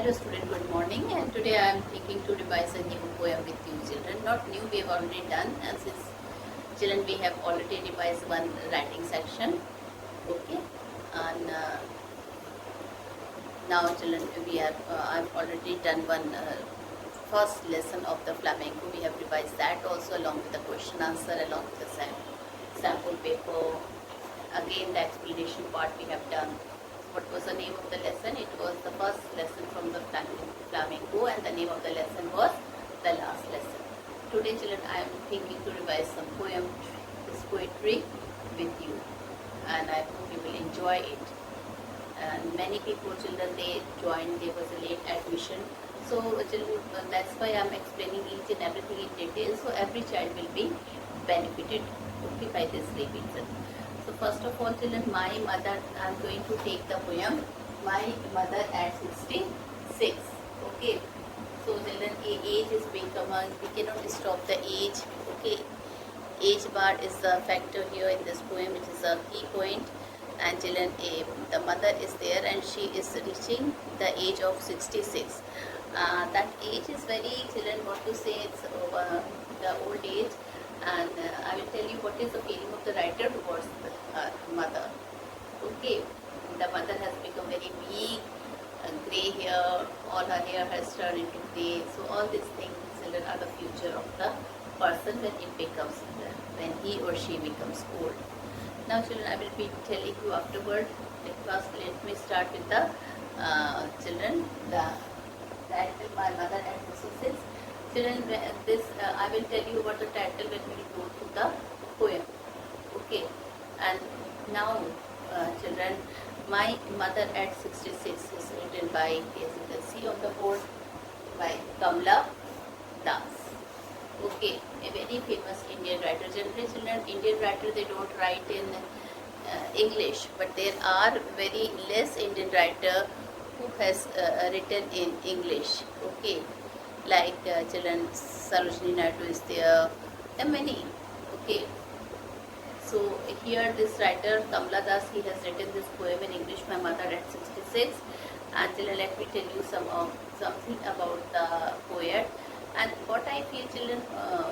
Hello student, good morning, and today I am thinking to revise a new poem with you children. Not new, we have already done, and since children we have already revised one writing section. Okay, and now children we have I've already done one first lesson of the flamenco. We have revised that also along with the question answer, along with the sample paper. Again the explanation part we have done. What was the name of the lesson? It was the first lesson from the flamenco, and the name of the lesson was the last lesson. Today children I am thinking to revise some poetry with you, and I hope you will enjoy it. And many people children they joined, there was a late admission, so children, that's why I am explaining each and everything in detail, so every child will be benefited, okay, by this revision. So first of all children, my mother, I am going to take the poem My Mother at 66. Okay, so children age is become we cannot stop the age. Okay, age bar is the factor here in this poem, which is a key point. And children the mother is there and she is reaching the age of 66. That age is very, children, what to say, it's the old age. And I will tell you what is the feeling of the writer towards her mother. Okay, the mother has become very weak, grey hair, all her hair has turned into grey. So all these things children are the future of the person when he or she becomes old. Now children, I will be telling you afterward. First let me start with the children, the title My Mother at 66. Children, this I will tell you about the title when we go to the poem. Okay, and now children, My Mother at 66 is written by, as you can see on the board, by Kamla Das. Okay, a very famous Indian writer. Generally children, Indian writer, they don't write in English, but there are very less Indian writer who has written in English. Okay, like children, Sarojini Naidu is there, and many. Okay, so here this writer Kamla Das, he has written this poem in English, My Mother at 66. And children, let me tell you something about the poet. And what I feel children,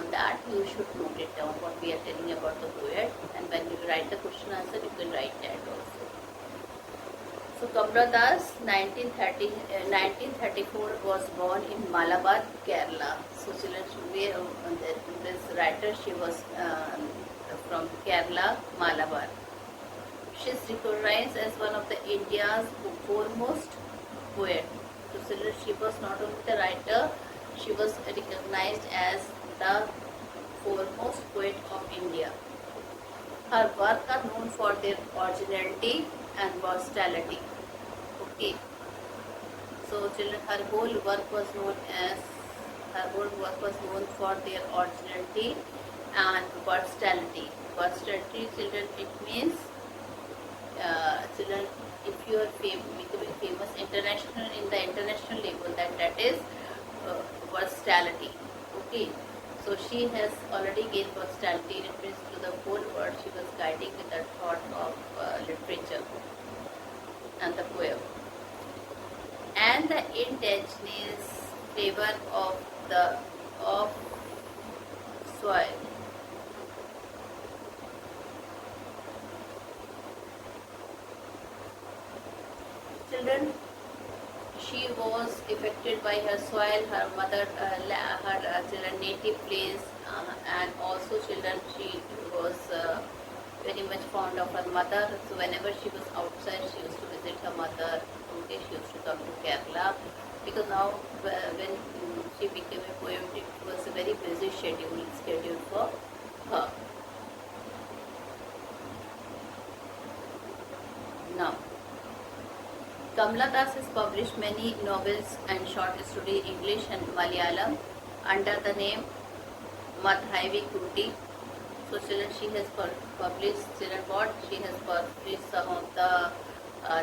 that you should note it down, what we are telling about the poet, and when you write the question answer you can write that also. So Kamla Das 1934 was born in Malabar, Kerala. So children, this writer, she was from Kerala, Malabar. She is recognized as one of the India's foremost poet. So children, she was not only the writer, she was recognized as the foremost poet of India. Her work are known for their originality and versatility. Okay, so children, her whole work was known for their originality and versatility. Versatility, children, it means children, if you are becoming famous international in the international level, that is versatility. Okay, so she has already gained versatility. It means to the whole world she was guiding with the thought of literature and the poem, and the indigenous flavor of soil. Children, she was affected by her soil, her mother, her children native place, and also children, she was very much fond of her mother. So whenever she was outside, she used to visit her mother. Okay, she used to come to Kerala, because now when she became a poet, it was a very busy schedule for her. Now, Kamla Das has published many novels and short stories in English and Malayalam under the name Madhavi Kuti. So children, she has published children what? She has published some of the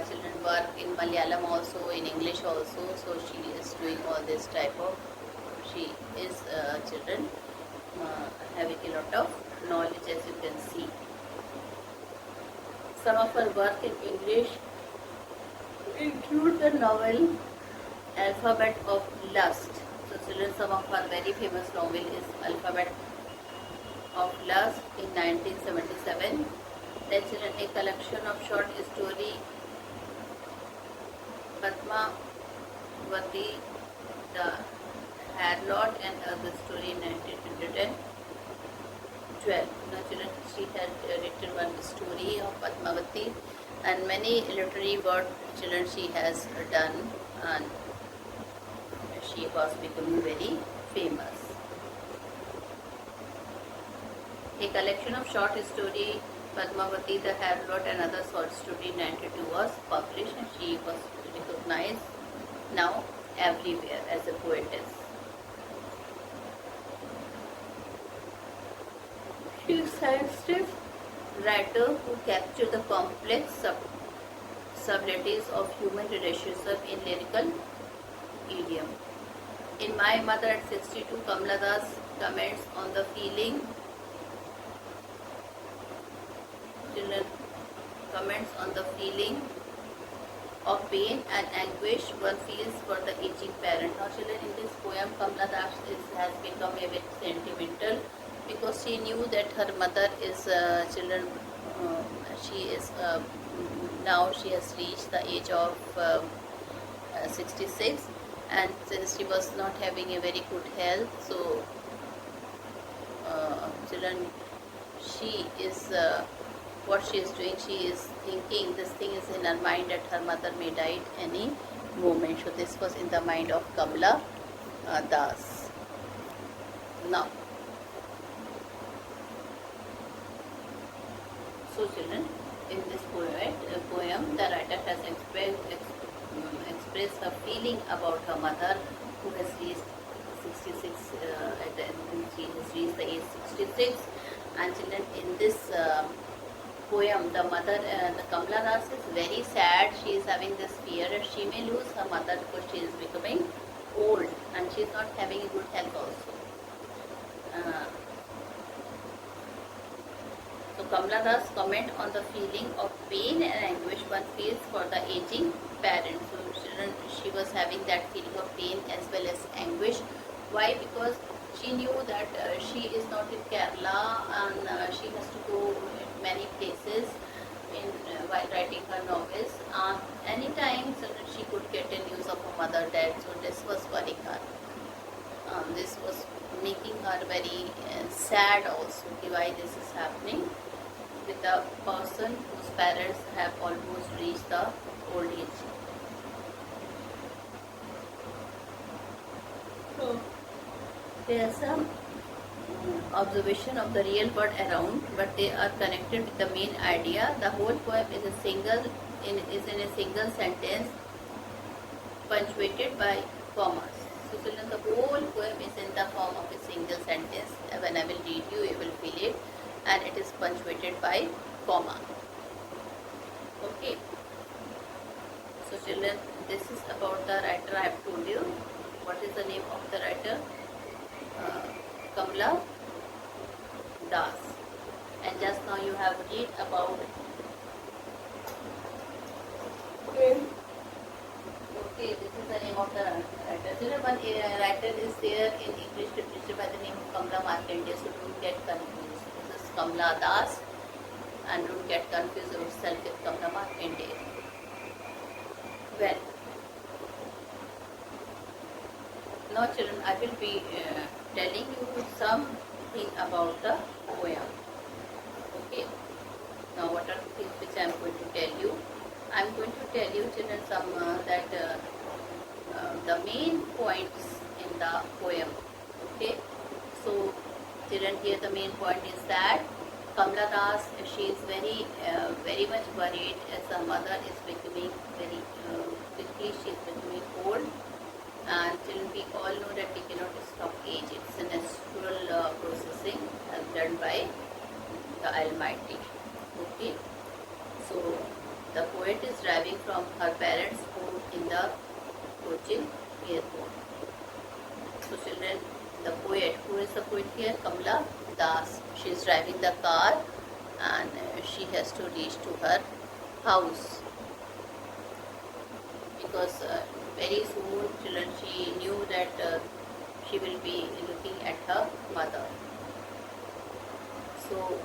children work in Malayalam also, in English also. So she is doing all this type of, she is children having a lot of knowledge, as you can see. Some of her work in English include the novel Alphabet of Lust. So children, some of her very famous novel is Alphabet of Lust in 1977. Then children, a collection of short story Padmavati, the Harlot and Other Story in 1912. Now children, she had written one story of Padmavati and many literary work children she has done, and she was becoming very famous. A collection of short story Padmavati, the Harlot and Other Short Story in 92 was published, and she was recognized now everywhere as a poetess. She is a sensitive writer who captured the complex subtleties of human relationship in lyrical idiom. In My Mother at 62, Kamala Das comments on the feeling of pain and anguish one feels for the aging parent. Now children, in this poem Kamala Das has become a bit sentimental because she knew that her mother is now she has reached the age of 66, and since she was not having a very good health, so children, she is what she is doing, she is thinking, this thing is in her mind that her mother may die at any moment. So this was in the mind of Kamala Das. Now, so children, in this poem the writer has expressed her feeling about her mother who has reached 66, she has reached the age 66, and children, in this poem the mother, the Kamala Das is very sad. She is having this fear that she may lose her mother because she is becoming old and she is not having a good health also. So Kamala Das comment on the feeling of pain and anguish one feels for the aging parent. So children, she was having that feeling of pain as well as anguish. Why? Because she knew that she is not in Kerala and she has to go many places while writing her novels. Anytime she could get a news of her mother dead, so this was worrying her. This was making her very sad also, why this is happening with a person whose parents have almost reached the old age. So there are some observation of the real world around, but they are connected with the main idea. The whole poem is in a single sentence punctuated by commas. So children, the whole poem is in the form of a single sentence. When I will read you, you will feel it, and it is punctuated by comma. Okay. So children, this is about the writer. I have told you what is the name of the writer. Kamala Das, and just now you have read about this is the name of the writer. Children, one writer is there in English literature by the name of Kamala Markandeya, so don't get confused. This is Kamala Das, and don't get confused yourself with Kamala Markandeya. Well, now children, I will be telling you something about the poem. Okay. Now what are the things which I am going to tell you? I am going to tell you children some that the main points in the poem. Okay. So children, here the main point is that Kamala Das, she is very much worried as her mother is becoming very quickly, she is becoming old. And children, we all know that we cannot stop age. It's a natural processing done by the Almighty. Okay. So the poet is driving from her parents' home in the Cochin airport. So children, the poet, who is the poet here? Kamala Das. She is driving the car and she has to reach to her house because Very soon, children, she knew that she will be looking at her mother. So,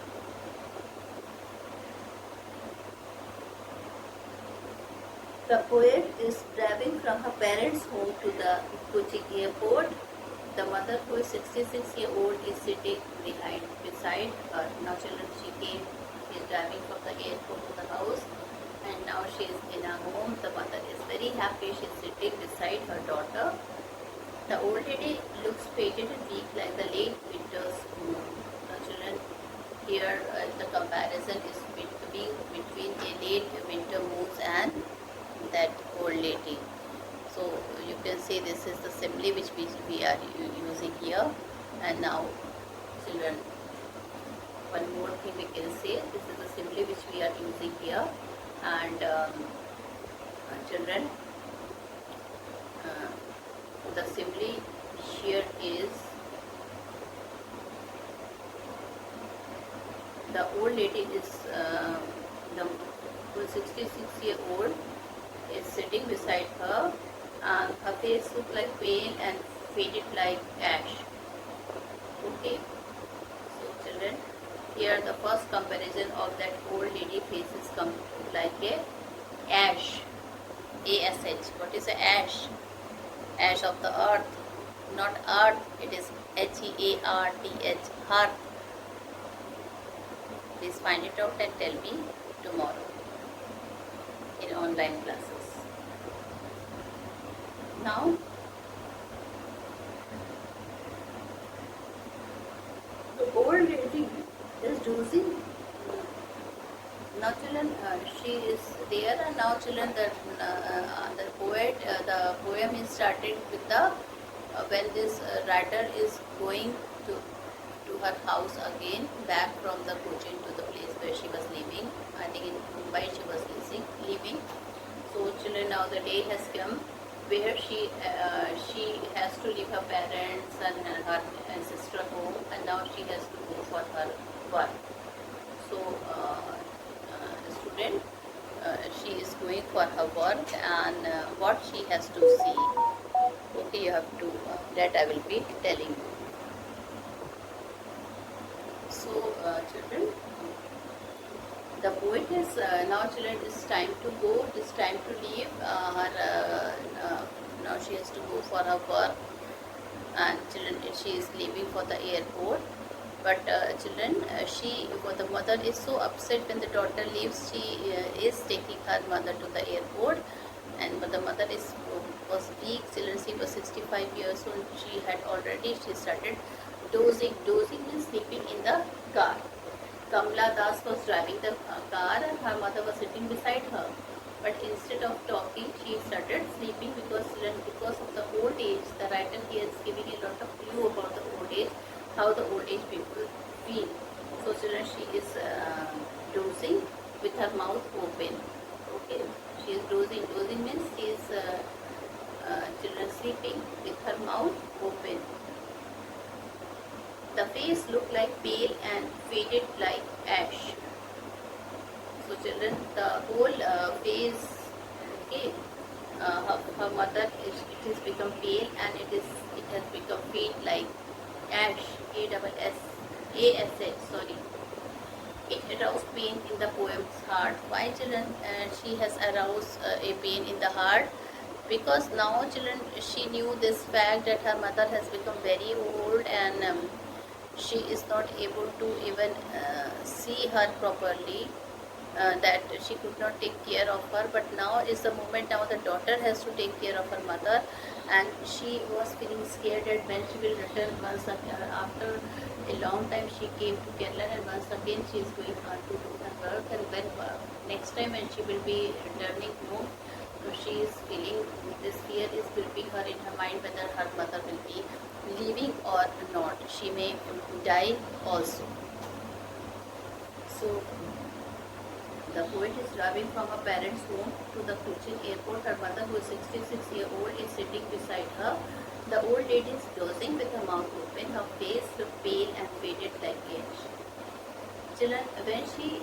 the poet is driving from her parents' home to the Kochi airport. The mother, who is 66-year-old, is sitting beside her. Now, children, she is driving from the airport to the house, and now she is in her home. The mother is very happy. She is sitting beside her daughter. The old lady looks faded and weak like the late winter's moon. Now, children, here the comparison is between a late winter moon and that old lady. So you can say this is the simile which we are using here. And now, children, one more thing we can say, this is the simile which we are using here. And children, the simile here is the old lady is the 66-year-old is sitting beside her, and her face looks like pale and faded like ash. Okay, so children, here the first comparison of that old lady face is come like a ash, A-S-H. What is a ash? Ash of the earth, not earth, it is H-E-A-R-T-H, hearth. Please find it out and tell me tomorrow in online classes. Now, the old lady is dozing. Now, children, she is there, and now, children, the poem is started with the when this writer is going to her house again, back from the Cochin to the place where she was living. I think in Mumbai she was living. So, children, now the day has come where she has to leave her parents and her sister home, and now she has to go for her work. So, student, she is going for her work, and what she has to see. Okay, you have to that I will be telling you. So, children, the poet is now, children, it's time to go. It's time to leave her. Now she has to go for her work, and children, she is leaving for the airport. But children, the mother is so upset when the daughter leaves. She is taking her mother to the airport, and the mother was weak. Children, she was 65 years old. She started dozing. Dozing means sleeping in the car. Kamla Das was driving the car, and her mother was sitting beside her. But instead of talking, she started sleeping because of the old age. The writer here is giving a lot of clue about the old age, how the old age people feel. So, children, she is dozing with her mouth open. Okay, she is dozing. Dozing means she is children sleeping with her mouth open. The face looked like pale and faded like ash. So, children, the whole face, okay, her mother it has become pale, and it has become fade like ash. A-S-S-H. Sorry. It aroused pain in the poem's heart. Why, children? She has aroused a pain in the heart, because now, children, she knew this fact that her mother has become very old, and she is not able to even see her properly, that she could not take care of her. But now is the moment, now the daughter has to take care of her mother, and she was feeling scared that when she will return once again, after a long time she came to Kerala, and once again she is going to do her work, and when next time when she will be returning home, she is feeling this fear is gripping her in her mind, whether her mother will be living or not. She may die also. So, the poet is driving from her parents' home to the Cochin airport. Her mother, who is 66-year-old, is sitting beside her. The old lady is dozing with her mouth open. Her face looked pale and faded like ash. Children, when she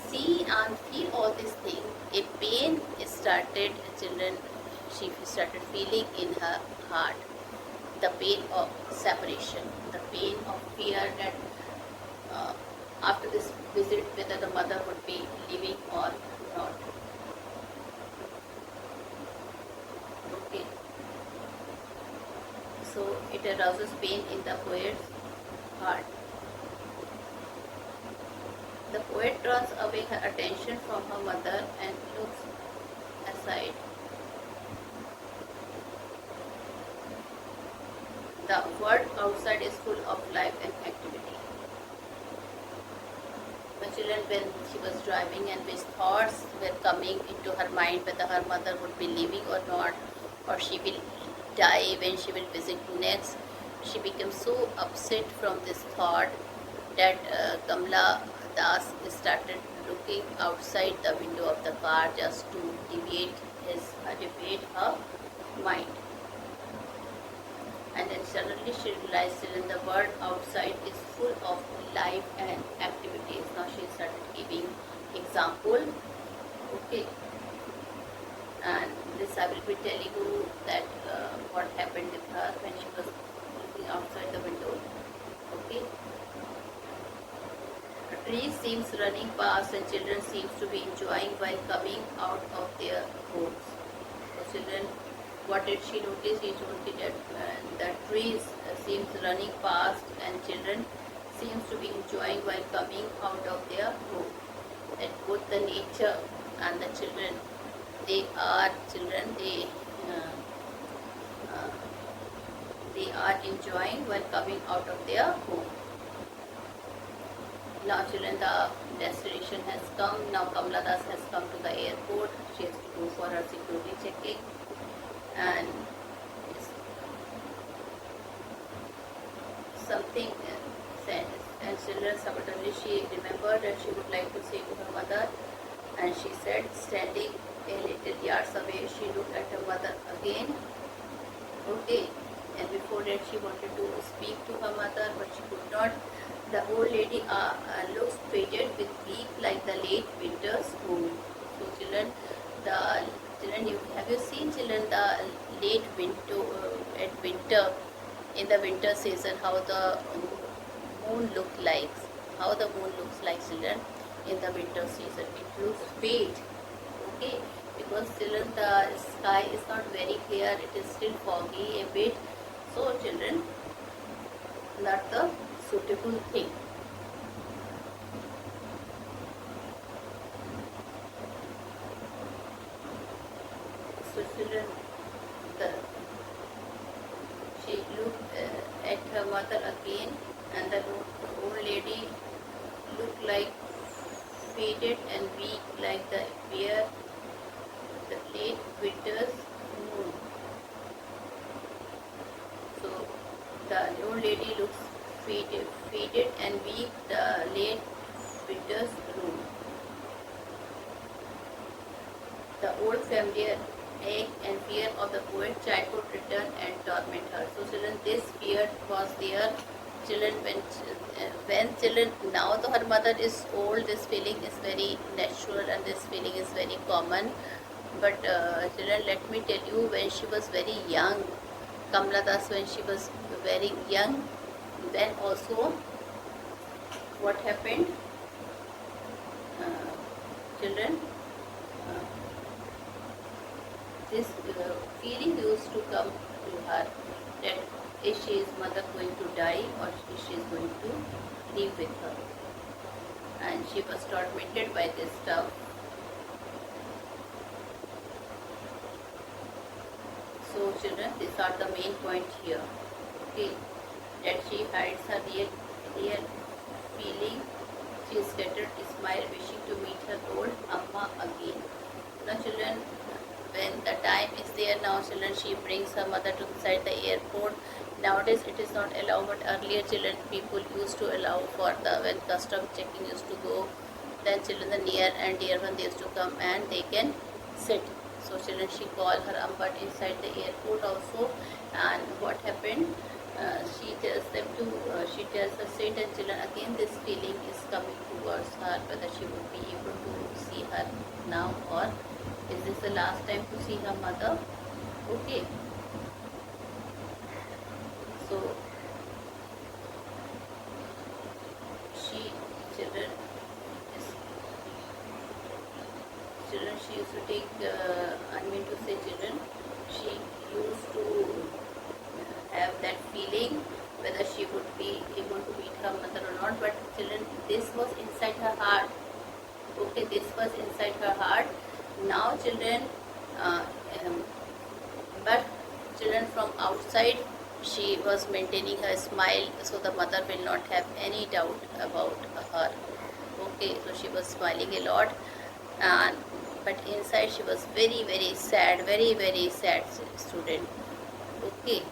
see and feel all these things, a pain started, children. she started feeling in her heart the pain of separation, the pain of fear that after this visit whether the mother would be living or not. Okay. So it arouses pain in the poet's heart. The poet draws away her attention from her mother and looks aside. The world outside is full of life and activity. The children, when she was driving and which thoughts were coming into her mind whether her mother would be living or not, or she will die when she will visit next, she became so upset from this thought that Kamla Das started looking outside the window of the car just to deviate her mind. And then suddenly she realized that the world outside is full of life and activities. Now she started giving example. Okay. And this I will be telling you that what happened with her when she was looking outside the window. Okay. A tree seems running past and children seems to be enjoying while coming out of their homes. So children, what did she notice? She noticed that the trees seems running past and children seems to be enjoying while coming out of their home. That both the nature and the children, they are children, they are enjoying while coming out of their home. Now children, the destination has come. Now Kamla Das has come to the airport. She has to go for her security checking. And something said, and children suddenly she remembered that she would like to say to her mother, and she said, standing a little yards away, she looked at her mother again. Okay, and before that she wanted to speak to her mother, but she could not. The old lady looks faded with weak like the late winter's moon. So children, have you seen children the late winter at winter, in the winter season, how the moon looks like? How the moon looks like, children, in the winter season? It looks fade. Okay, because children, the sky is not very clear. It is still foggy a bit. So children, not the suitable thing. So children, she looked at her mother again, and the old lady looked like faded and weak like the late winter's moon. So the old lady looks faded and weak the late winter's moon. The old familiar ache and fear of the poet's childhood return and torment her. So children, this fear was there. Children, when children, now though her mother is old, this feeling is very natural and this feeling is very common. But children, let me tell you, when she was very young, Kamla Das, when she was very young, then also what happened? Children, this feeling used to come to her that is she mother going to die or is she going to live with her, and she was tormented by this stuff. So children, these are the main point here. Okay, that she hides her real feeling. She scattered a smile, wishing to meet her old Amma again. Now children, when the time is there, now children, she brings her mother to inside the airport. Nowadays it is not allowed, but earlier children, people used to allow for the, when custom checking used to go, then children, the near and dear one, they used to come and they can sit. So children, she called her Amma inside the airport also, and what happened? She tells them to, she tells her sit, and children, again this feeling is coming towards her, whether she would be able to see her now, or is this the last time to see her mother? Okay, so she children children she used to take I mean to say children, she used to have that feeling whether she would be able to meet her mother or not, but children, this was inside her heart. Okay, this was inside her heart. Now children, uh, um, but children from outside, she was maintaining her smile so the mother will not have any doubt about her. Okay, so she was smiling a lot, and but inside she was very sad, very sad student. Okay.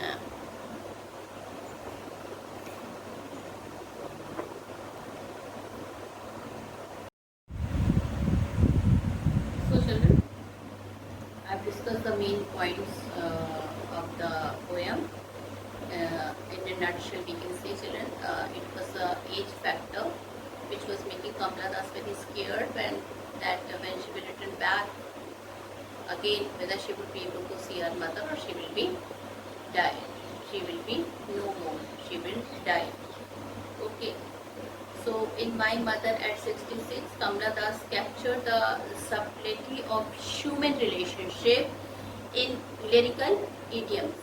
uh, so children, I've discussed the main points of the poem. In a nutshell, we can say, children, it was the age factor which was making Kamala Das very scared when she will return back again, whether she would be able to see her mother or she will be die. She will be no more. She will die. Okay. So in My Mother at 66, Kamala Das captured the subtlety of human relationship in lyrical idioms.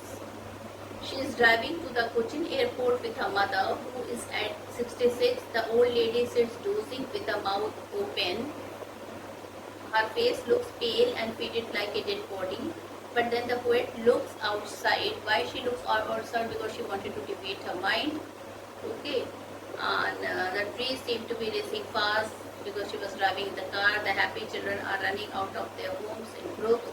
She is driving to the Cochin airport with her mother, who is at 66. The old lady sits dozing with her mouth open. Her face looks pale and faded like a dead body. But then the poet looks outside. Why she looks outside? Because she wanted to debate her mind. Okay. And the trees seem to be racing fast because she was driving in the car. The happy children are running out of their homes in groups.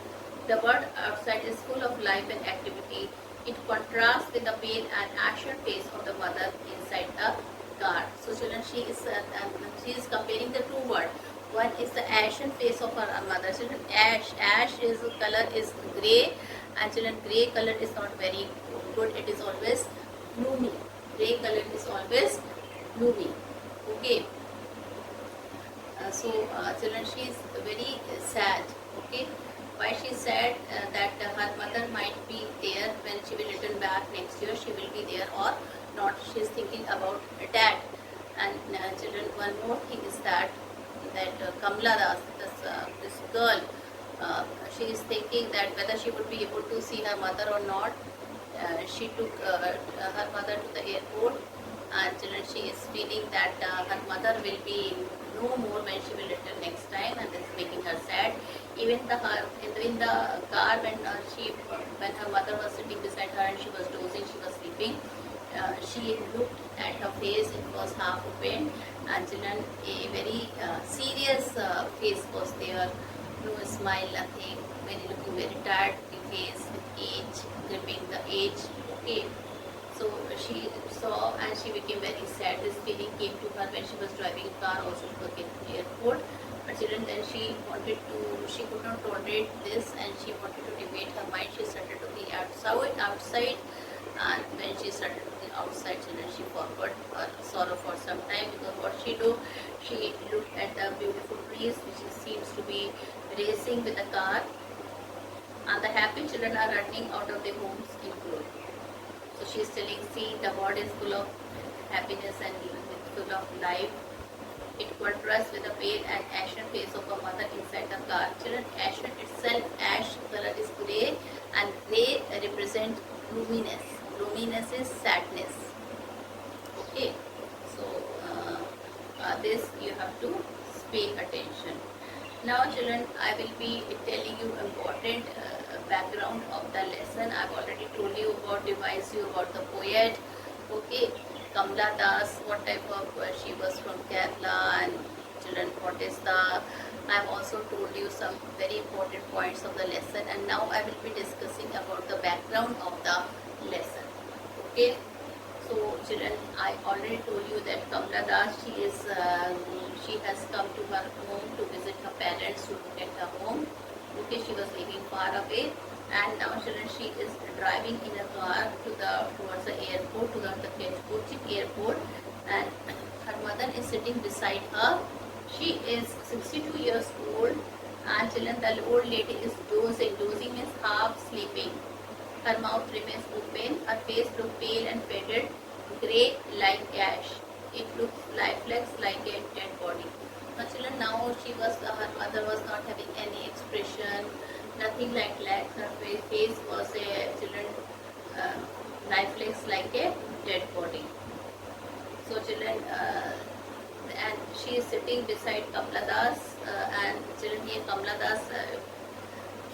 The world outside is full of life and activity. It contrasts with the pale and ashen face of the mother inside the car. So children, she is comparing the two words. One is the ashen face of her mother. Children, ash is color is grey, and children, grey color is not very good. It is always gloomy. Grey color is always gloomy. Okay. Children, she is very sad. Okay. Why she is sad? That her mother might be there when she will return back next year. She will be there or not. She is thinking about dad. And children, one more thing is that Kamala Das, this girl, she is thinking that whether she would be able to see her mother or not. She took her mother to the airport, and children, she is feeling that her mother will be no more when she will return next time, and this is making her sad. Even in the car when her mother was sitting beside her and she was dozing, she was sleeping. She looked at her face; it was half open, and children, a very serious face was there. No smile, nothing. Looking very tired face with age, gripping the age. Okay. So she saw and she became very sad. This feeling came to her when she was driving a car also to the airport. But children, then she could not tolerate this and she wanted to debate her mind. She started to the outside, and when she started to the outside, children, she forgot her sorrow for some time, because what she do, she looked at the beautiful breeze which seems to be racing with the car, and the happy children are running out of their homes in glory. So she is telling, see, the world is full of happiness and full of life. It contrasts with the pale and ashen face of a mother inside the car. Children, ashen itself, ash color is grey, and grey represent gloominess. Gloominess is sadness. Okay, so this you have to pay attention. Now children, I will be telling you important background of the lesson. I've already told you advised you about the poet. Okay, Kamala Das, what type of, she was from Kerala, and children, what is the, I've also told you some very important points of the lesson, and now I will be discussing about the background of the lesson. Okay. So children, I already told you that Kamala Das, she has come to her home to visit her parents, to look at her home. Okay, she was living far away, and now children, she is driving in a car towards the airport, to the Cochin airport, and her mother is sitting beside her. She is 62 years old, And children, the old lady is dozing. Dozing means half sleeping. Her mouth remains open. Her face looks pale and faded, grey like ash. It looks lifeless like a dead body. Now, children, now her mother was not having any expression, nothing like that. Her face was a children uh, lifeless like a dead body. So, children, and she is sitting beside Kamla Das, and children, here Kamla Das,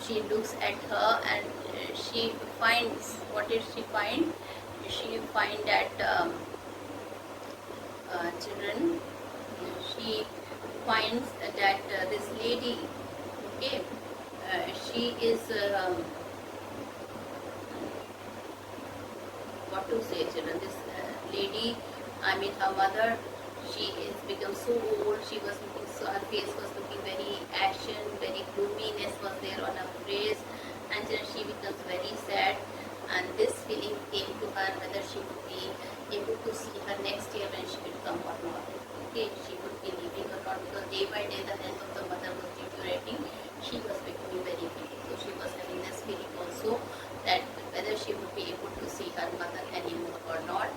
she looks at her and she finds, what did she find? She find that children, she finds that this lady, okay, she is what to say, children, this lady, I mean her mother, she is become so old. She was looking so, her face was looking very ashen, very gloominess was there on her face, and then she becomes very sad. And this feeling came to her whether she would be able to see her next year when she will come or not. Okay, she would be living or not, because day by day the health of the mother was deteriorating. She was becoming very weak, so she was having this feeling also that whether she would be able to see her mother anymore or not.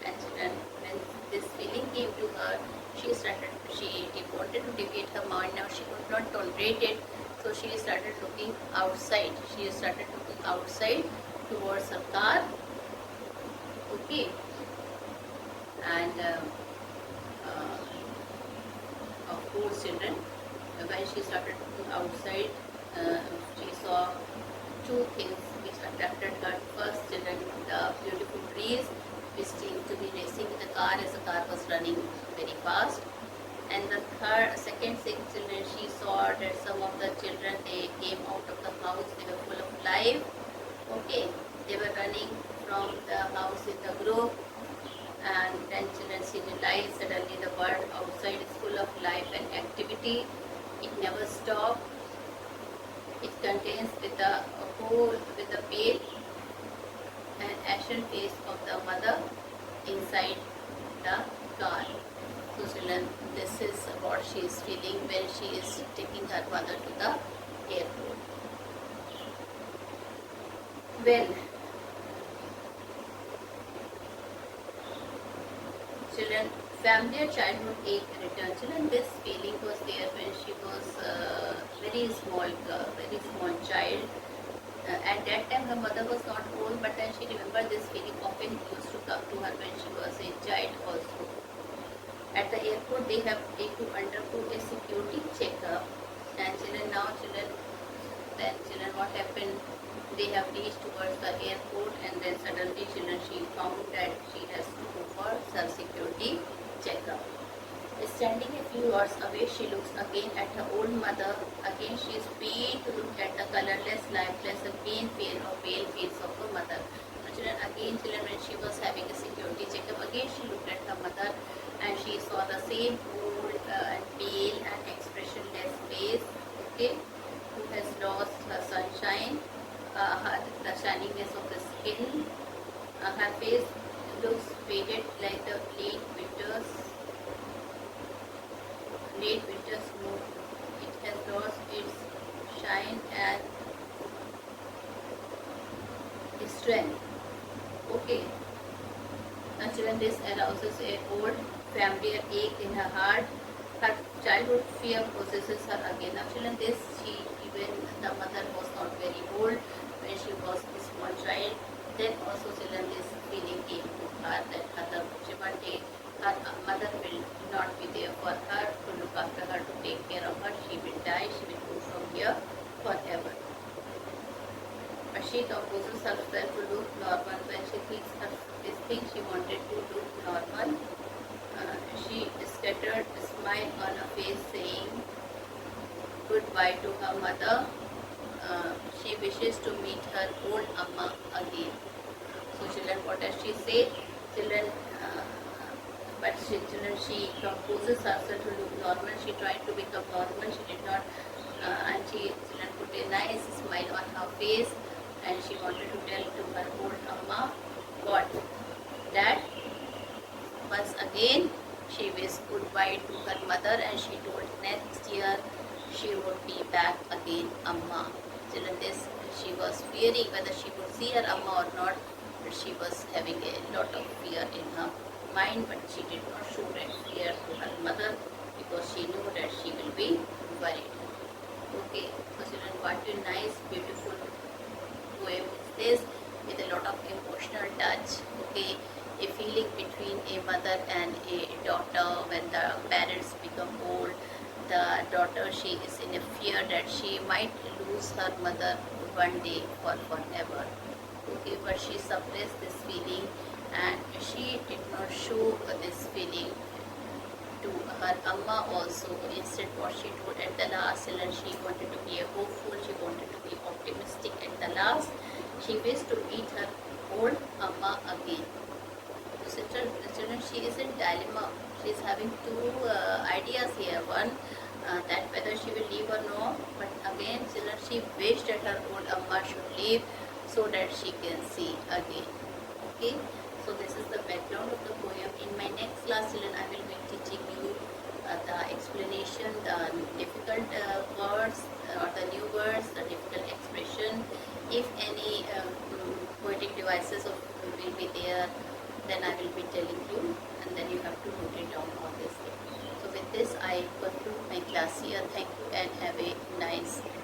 And then when this feeling came to her, she wanted to deviate her mind. Now she could not tolerate it, so she started looking outside. She started looking outside towards her car. Okay, and of course, children, when she started looking outside, she saw two things which attracted her. First, children, the beautiful trees which seemed to be racing with the car as the car was running very fast. And the second thing, children, she saw that some of the children, they came out of the house, they were full of life. Okay, they were running from the house in the group, and then children, she realized suddenly the world outside is full of life and activity. It never stops. It contains with the pale and ashen face of the mother inside the car. So children, this is what she is feeling when she is taking her mother to the airport. Well, children, family or childhood age return. Children, this feeling was there when she was very small girl, very small child. At that time, her mother was not old, but then she remembered this feeling often used to come to her when she was a child also. At the airport, they to undergo a security checkup. And children, then children, what happened? They have reached towards the airport, and then suddenly, children, she found that she has to go for some security checkup. Standing a few yards away, she looks again at her old mother. Again, she is free to look at the colorless, lifeless, and pale face of her mother. Children, when she was having a security checkup, again she looked at her mother, and she saw the same old and pale and expressionless face. Okay, who has lost her sunshine, the shininess of the skin. Her face looks faded like the late winter snow. It has lost its shine and strength. Okay. Now children, this arouses a old familiar ache in her heart. Her childhood fear possesses her again. Now children, even the mother was not very old when she was a small child. Then also children, this feeling came to her that one day her mother will not be there for her to look after her, to take care of her. She will die. She will go from here forever. But she composes herself to look normal. When she thinks this thing, she wanted to look normal. She scattered a smile on her face, saying goodbye to her mother. She wishes to meet her old Amma again. So children, what does she say? Children, she composes herself to look normal. She tried to become normal. She did not, and children put a nice smile on her face, and she wanted to tell to her old Amma what? That once again she wished goodbye to her mother, and she told next year she would be back again, Amma. Children, this she was fearing whether she would see her Amma or not, but she was having a lot of fear in her mind, but she did not show that fear to her mother because she knew that she will be worried. Okay, so children, what a nice, beautiful poem is this with a lot of emotional touch. Okay, a feeling between a mother and a daughter when the parents become old. The daughter, she is in a fear that she might lose her mother one day for forever. Okay, but she suppressed this feeling and she did not show this feeling to her Amma also. Instead, what she told at the last, and she wanted to be a hopeful, she wanted to be optimistic at the last. She wished to meet her old Amma again. So children, she is in dilemma. She is having two ideas here. One, that whether she will leave or no. But again, children, she wished that her old Amma should leave so that she can see again. Okay. So this is the background of the poem. In my next class, children, I will be teaching you the explanation, the difficult words or the new words, the difficult expression. If any poetic devices will be there, then I will be telling you, and then you have to note it down all this thing. So with this, I conclude my class here. Thank you and have a nice day.